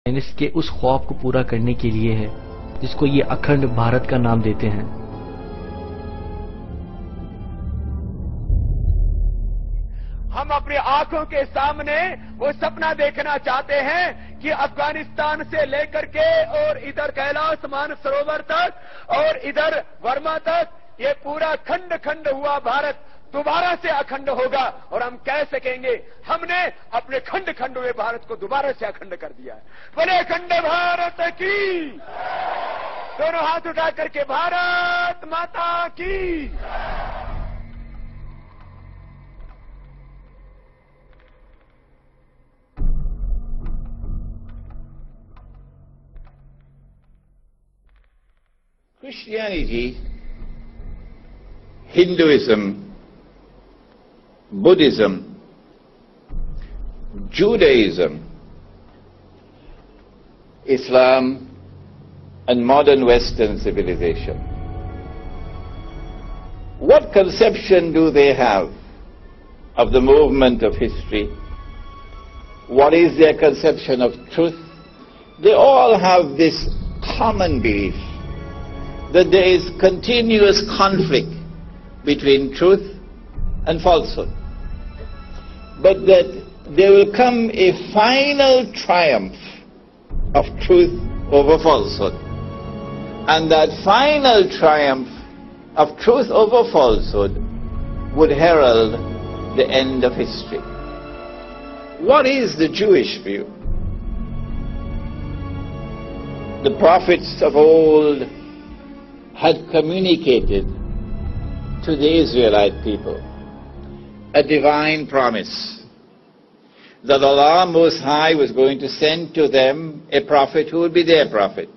اس کے اس خواب کو پورا کرنے کے لیے ہے جس کو یہ اکھنڈ بھارت کا نام دیتے ہیں۔ ہم اپنی آنکھوں کے سامنے وہ سپنا دیکھنا چاہتے ہیں کہ افغانستان سے لے کر کے اور ادھر کیلاش مانسروور تک اور ادھر ورما تک یہ پورا کھنڈ کھنڈ ہوا بھارت دوبارہ سے اکھنڈ ہوگا، اور ہم کہہ سکیں گے ہم نے اپنے کھنڈ کھنڈ ہوئے بھارت کو دوبارہ سے اکھنڈ کر دیا ہے۔ بولے اکھنڈ بھارت کی، دونوں ہاتھ اٹھا کر کے بھارت ماتا کی۔ Christianity, Hinduism, Buddhism, Judaism, Islam, and modern Western civilization. What conception do they have of the movement of history? What is their conception of truth? They all have this common belief that there is continuous conflict between truth and falsehood, but that there will come a final triumph of truth over falsehood, and that final triumph of truth over falsehood would herald the end of history. What is the Jewish view? The prophets of old had communicated to the Israelite people a divine promise that Allah Most High was going to send to them a prophet who would be their prophet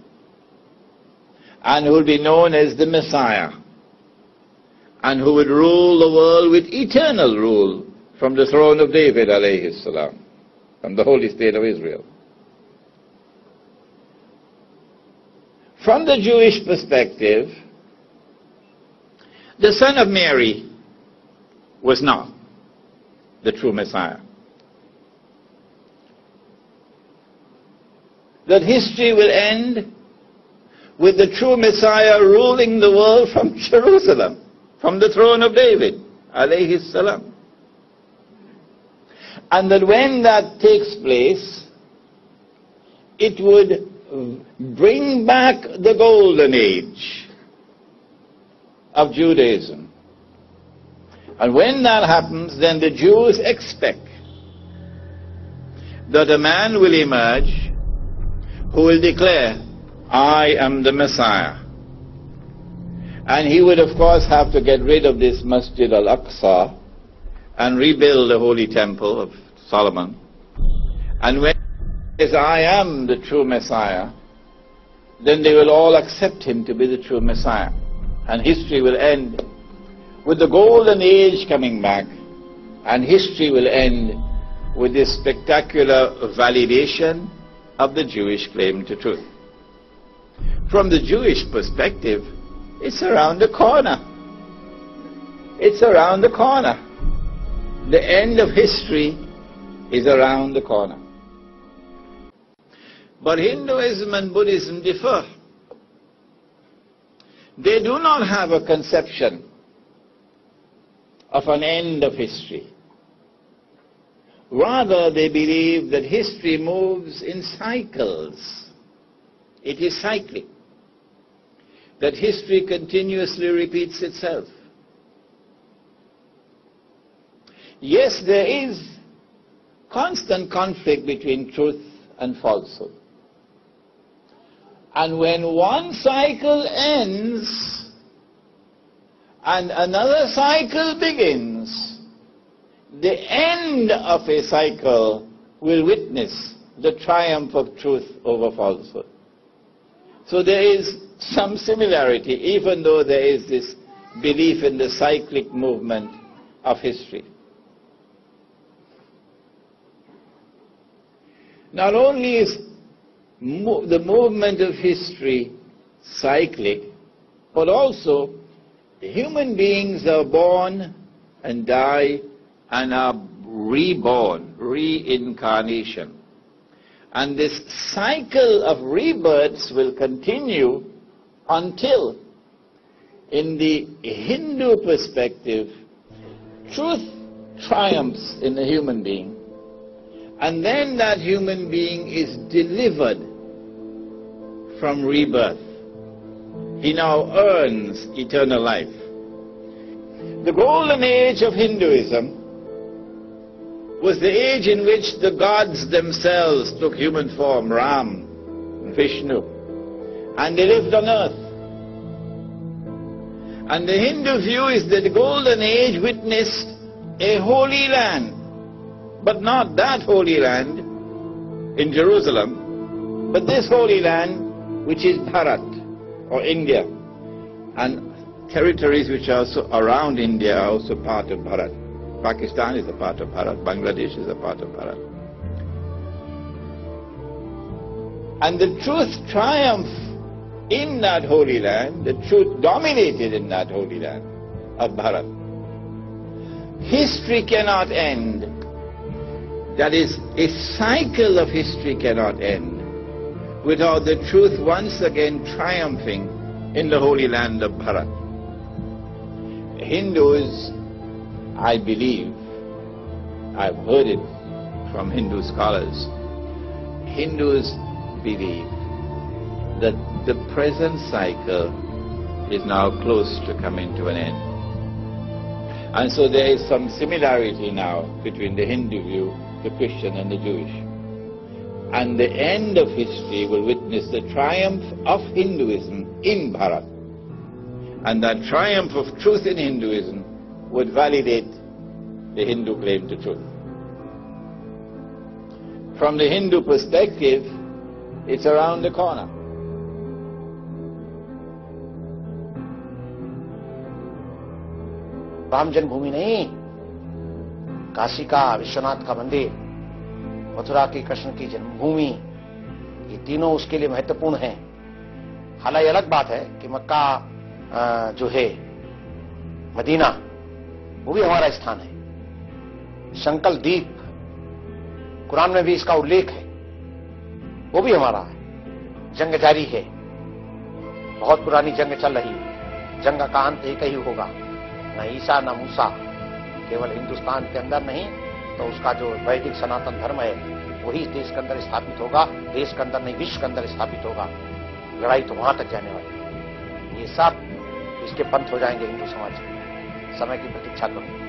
and who would be known as the Messiah and who would rule the world with eternal rule from the throne of David alayhi salam, from the holy state of Israel. From the Jewish perspective, the son of Mary was not the true Messiah. That history will end with the true Messiah ruling the world from Jerusalem, from the throne of David, alayhi salam. And that when that takes place, it would bring back the golden age of Judaism. And when that happens, then the Jews expect that a man will emerge who will declare, I am the Messiah. And he would of course have to get rid of this Masjid al-Aqsa and rebuild the Holy Temple of Solomon. And when he says, I am the true Messiah, then they will all accept him to be the true Messiah. And history will end with the golden age coming back, and history will end with this spectacular validation of the Jewish claim to truth. From the Jewish perspective, it's around the corner. It's around the corner. The end of history is around the corner. But Hinduism and Buddhism differ. They do not have a conception of an end of history. Rather, they believe that history moves in cycles. It is cyclic. That history continuously repeats itself. Yes, there is constant conflict between truth and falsehood. And when one cycle ends and another cycle begins, the end of a cycle will witness the triumph of truth over falsehood. So there is some similarity, even though there is this belief in the cyclic movement of history. Not only is the movement of history cyclic, but also human beings are born and die and are reborn, reincarnation. And this cycle of rebirths will continue until, in the Hindu perspective, truth triumphs in the human being, and then that human being is delivered from rebirth. He now earns eternal life. The golden age of Hinduism was the age in which the gods themselves took human form, Ram, Vishnu, and they lived on earth. And the Hindu view is that the golden age witnessed a holy land, but not that holy land in Jerusalem, but this holy land which is Bharat, or India, and territories which are also around India are also part of Bharat. Pakistan is a part of Bharat, Bangladesh is a part of Bharat. And the truth triumphed in that holy land, the truth dominated in that holy land of Bharat. History cannot end. That is, a cycle of history cannot end without the truth once again triumphing in the holy land of Bharat. Hindus, I believe, I've heard it from Hindu scholars, Hindus believe that the present cycle is now close to coming to an end. And so there is some similarity now between the Hindu view, the Christian and the Jewish. And the end of history will witness the triumph of Hinduism in Bharat. And that triumph of truth in Hinduism would validate the Hindu claim to truth. From the Hindu perspective, it's around the corner. Ram जन्मभूमि नहीं, काशी का विश्वनाथ का मंदिर, मथुरा की कृष्ण की जन्मभूमि, ये तीनों उसके लिए महत्वपूर्ण हैं। हालांकि अलग बात है कि मक्का जो है, मदीना, वो भी हमारा स्थान है। शंकल द्वीप, कुरान में भी इसका उल्लेख है, वो भी हमारा है। जंग जारी है, बहुत पुरानी जंग चल रही है। जंग का अंत एक ही होगा, न ईसा न मूसा। केवल हिंदुस्तान के अंदर नहीं, तो उसका जो वैदिक सनातन धर्म है वही देश के अंदर स्थापित होगा। देश के अंदर नहीं, विश्व के अंदर स्थापित होगा। लड़ाई तो वहां तक जाने वाली है। ये सब इसके पंथ हो जाएंगे हिंदू समाज में। समय की प्रतीक्षा करो।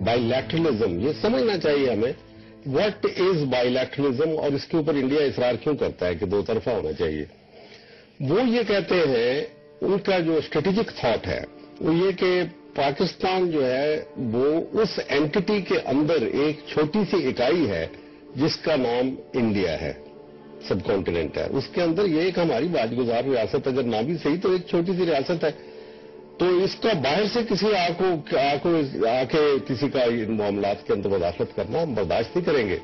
बाइलैटरलिज्म, ये समझना चाहिए हमें, व्हाट इज बाइलैटरलिज्म, और इसके ऊपर इंडिया इसरार क्यों करता है कि दो तरफा होना चाहिए। वो ये कहते हैं, उनका जो स्ट्रेटेजिक थॉट है वो ये कि पाकिस्तान जो है वो उस एंटिटी के अंदर एक छोटी सी इकाई है जिसका नाम इंडिया है, सब कॉन्टिनेंट है। उसके अंदर ये एक हमारी बाजगुजार रियासत, अगर ना भी सही तो एक छोटी सी रियासत है। तो इसका बाहर से किसी आके किसी का इन मामलात के अंदर मुदाखलत करना हम बर्दाश्त नहीं करेंगे।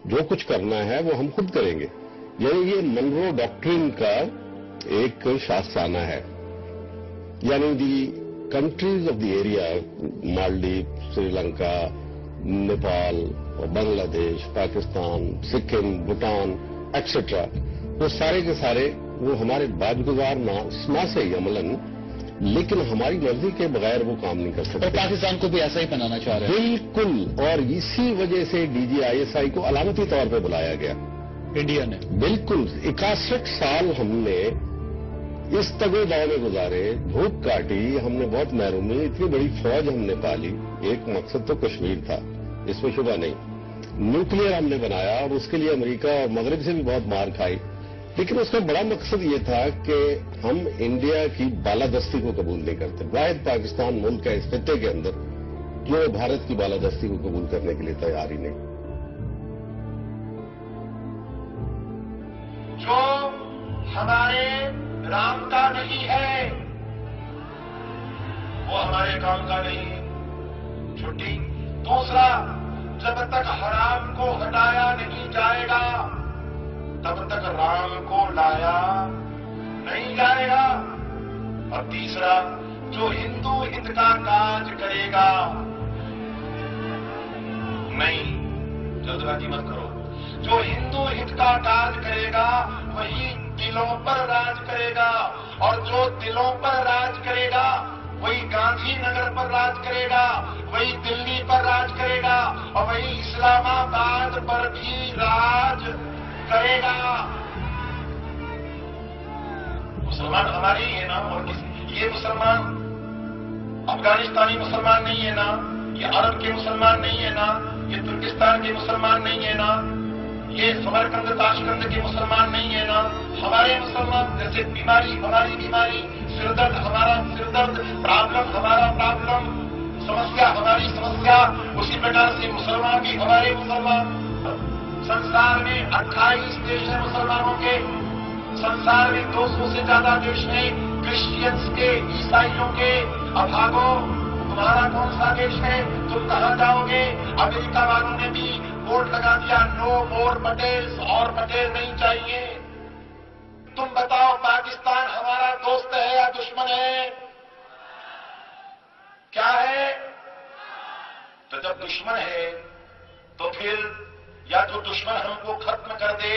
जो कुछ करना है वो हम खुद करेंगे। यानी ये मनरो डॉक्ट्रिन का एक शास्त्राना है। यानी दी countries of the area, Maldives, Sri Lanka, Nepal, Bangladesh, Pakistan, Sikkim, Bhutan etcetera, वो सारे के सारे वो हमारे बाजगुजार ना से ही अमलन, लेकिन हमारी मर्जी के बगैर वो काम नहीं कर सकते। और पाकिस्तान को भी ऐसा ही बनाना चाह रहे हैं। बिल्कुल, और इसी वजह से DGISI को अलामती तौर पे बुलाया गया इंडिया ने। बिल्कुल 61 साल हमने इस तगड़े दाव में गुजारे, धूप काटी, हमने बहुत महरूमी, इतनी बड़ी फौज हमने पाली। एक मकसद तो कश्मीर था, इसमें शुबा नहीं। न्यूक्लियर हमने बनाया और उसके लिए अमेरिका और मगरब से भी बहुत मार खाई, लेकिन उसका बड़ा मकसद ये था कि हम इंडिया की बालादस्ती को कबूल नहीं करते। वाहिद पाकिस्तान मुल्क है इस खित्ते के अंदर जो भारत की बालादस्ती को कबूल करने के लिए तैयार ही नहीं। जो हमारे राम का नहीं है वो हमारे काम का नहीं। छोटी दूसरा, जब तक हराम को हटाया नहीं जाएगा तब तक राम को लाया नहीं जाएगा। और तीसरा, जो हिंदू हित का काज करेगा, नहीं, जल्दबाजी मत करो, जो हिंदू हित का काज करेगा वही दिलों पर राज करेगा, और जो दिलों पर राज करेगा वही गांधी नगर पर राज करेगा, वही दिल्ली पर राज करेगा, और वही इस्लामाबाद पर भी राज करेगा। मुसलमान हमारे ही है ना, और ये मुसलमान अफगानिस्तानी मुसलमान नहीं है ना, ये अरब के मुसलमान नहीं है ना, ये तुर्किस्तान के मुसलमान नहीं है ना, ये समरकंद ताशकंद के मुसलमान नहीं है ना। हमारे मुसलमान, जैसे बीमारी हमारी बीमारी, सिरदर्द हमारा सिरदर्द, प्रॉब्लम हमारा प्रॉब्लम, समस्या हमारी समस्या, उसी प्रकार से मुसलमान भी हमारे मुसलमान। संसार में 28 देश हैं मुसलमानों के, संसार में 200 से ज्यादा देश हैं क्रिश्चियंस के, ईसाइयों के। अब भागो, तुम्हारा कौन सा देश है, तुम कहां जाओगे? अमेरिका वालों ने भी बोर्ड लगा दिया, नो मोर पटेल्स, और पटेल नहीं चाहिए। तुम बताओ, पाकिस्तान हमारा दोस्त है या दुश्मन है? क्या है? तो जब दुश्मन है तो फिर या तो दुश्मन हमको खत्म कर दे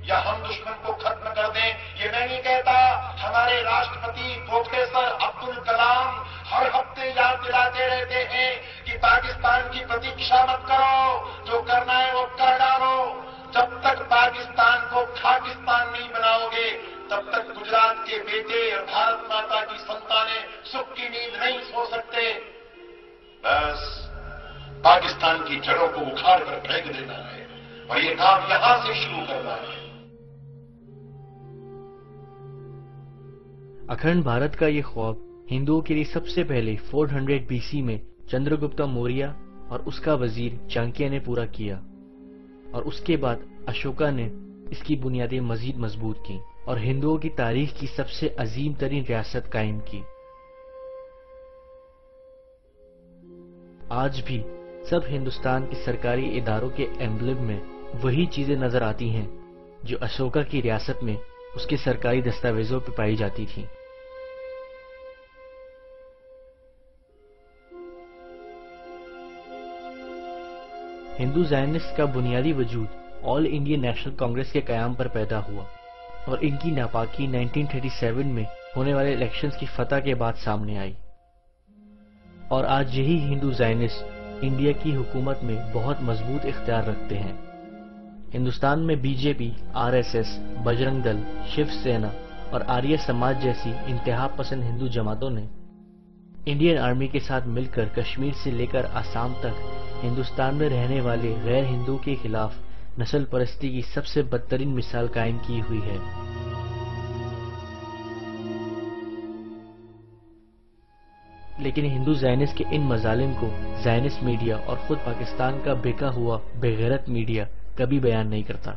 या हम दुश्मन को खत्म कर दें। ये मैं नहीं कहता, हमारे राष्ट्रपति प्रोफेसर अब्दुल कलाम हर हफ्ते याद दिलाते रहते हैं कि पाकिस्तान की प्रतीक्षा मत करो, जो करना है वो कर डालो। जब तक पाकिस्तान को खाकिस्तान नहीं बनाओगे तब तक गुजरात के बेटे और भारत माता की संतानें सुख की नींद नहीं सो सकते। बस पाकिस्तान की जड़ों को उखाड़ कर फेंक देना है, और ये काम यहां से शुरू करना है। अखंड भारत का ये ख्वाब हिंदुओं के लिए सबसे पहले 400 BC में चंद्रगुप्त मौर्य और उसका वजीर चाणक्य ने पूरा किया, और उसके बाद अशोका ने इसकी बुनियादें मजीद मजबूत की और हिंदुओं की तारीख की सबसे अजीम तरीन रियासत कायम की। आज भी सब हिंदुस्तान के सरकारी इदारों के एम्बलम में वही चीजें नजर आती हैं जो अशोका की रियासत में उसके सरकारी दस्तावेजों पर पाई जाती थी। हिंदू ज़ायनिस्ट का बुनियादी वजूद ऑल इंडिया नेशनल कांग्रेस के कयाम पर पैदा हुआ, और इनकी नापाकी 1937 में होने वाले इलेक्शंस की फतह के बाद सामने आई। और आज यही हिंदू ज़ायनिस्ट इंडिया की हुकूमत में बहुत मजबूत इख्तियार रखते हैं। हिंदुस्तान में बीजेपी, RSS, बजरंग दल, शिवसेना और आर्य समाज जैसी इंतहा पसंद हिंदू जमातों ने इंडियन आर्मी के साथ मिलकर कश्मीर से लेकर आसाम तक हिंदुस्तान में रहने वाले गैर हिंदुओं के खिलाफ नस्ल परस्ती की सबसे बदतरीन मिसाल कायम की हुई है। लेकिन हिंदू ज़ायनिस्ट के इन मजालिम को ज़ायनिस्ट मीडिया और खुद पाकिस्तान का बेका हुआ बेगैरत मीडिया कभी बयान नहीं करता।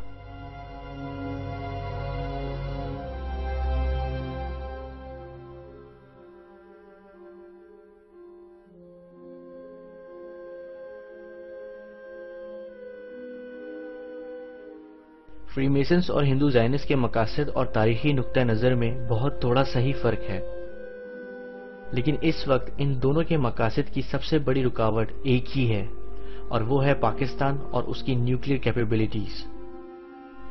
फ्रीमेसन्स और हिंदू ज़ायनिस्ट के मकासद और तारीखी नुक्ता नज़र में बहुत थोड़ा सही फर्क है, लेकिन इस वक्त इन दोनों के मकासद की सबसे बड़ी रुकावट एक ही है, और वो है पाकिस्तान और उसकी न्यूक्लियर कैपेबिलिटीज।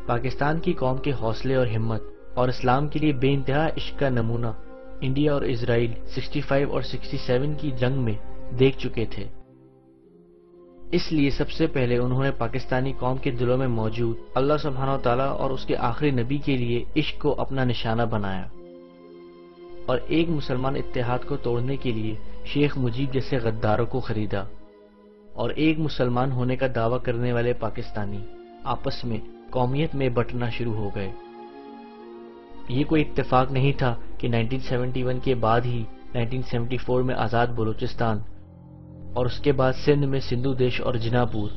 पाकिस्तान की कौम के हौसले और हिम्मत और इस्लाम के लिए बेइंतहा इश्क का नमूना इंडिया और इजराइल 65 और 67 की जंग में देख चुके थे। इसलिए सबसे पहले उन्होंने पाकिस्तानी कौम के दिलों में मौजूद अल्लाह सुब्हानहू व तआला और उसके आखिरी नबी के लिए इश्क को अपना निशाना बनाया, और एक मुसलमान इत्तेहाद को तोड़ने के लिए शेख मुजीब जैसे गद्दारों को खरीदा, और एक मुसलमान होने का दावा करने वाले पाकिस्तानी आपस में कौमियत में बंटना शुरू हो गए। ये कोई इत्तेफाक नहीं था कि 1971 के बाद ही 1974 में आज़ाद बलूचिस्तान और उसके बाद सिंध में सिंधु देश और जिनापुर,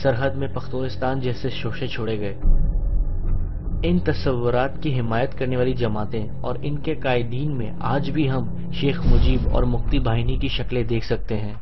सरहद में पख्तूनिस्तान जैसे शोशे छोड़े गए। इन तस्वुरात की हिमायत करने वाली जमातें और इनके कायदीन में आज भी हम शेख मुजीब और मुक्ति बाहिनी की शक्लें देख सकते हैं।